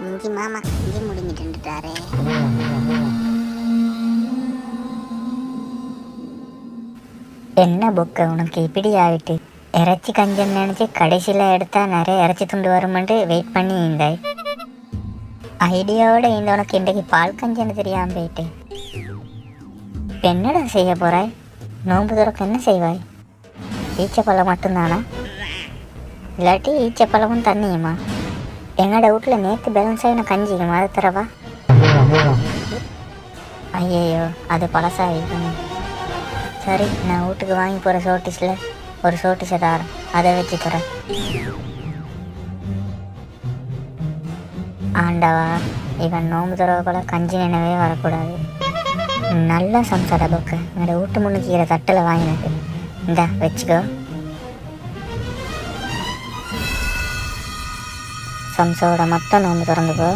இஞ்சி மாமா கஞ்சி முடிஞ்சிட்டுட்டாரே. என்ன புக்க உனக்கு இப்படி ஆகிட்டு? இறைச்சி கஞ்சன்னு நினச்சி கடைசியில் எடுத்தா நிறைய இறைச்சி துண்டு வருமெண்டு வெயிட் பண்ணி இருந்தாய். ஐடியாவோட இந்த உனக்கு இன்றைக்கு பால் கஞ்சன்னு தெரியாமல் போயிட்டு. இப்போ என்னடா செய்ய போகிறாய்? நோன்பு துறக்க என்ன செய்வாய்? ஈச்சப்பழம் மட்டும்தானா? இல்லாட்டி ஈச்சப்பழமும் தண்ணியுமா? எங்களோட வீட்டில் நேற்று பேலன்ஸ் ஆகின கஞ்சிக்குமா? அது தரவா? ஐயையோ, அது பழசாகிக்கணும். சரி, நான் வீட்டுக்கு வாங்கி போகிற சோட்டிஸில் ஒரு சோட்டிஸை தரேன், அதை வச்சு தரேன். ஆண்டவா, இவன் நோம்பு துறவுக்குள்ள கஞ்சி நினைவே வரக்கூடாது. நல்லா சம்சார புக்கு என்னோட வீட்டு முன்னுக்கிற தட்டில் வாங்கினது. இந்தா வச்சுக்கோ. சம்சாவோட மட்டும் நோம்பு திறந்துக்கோ.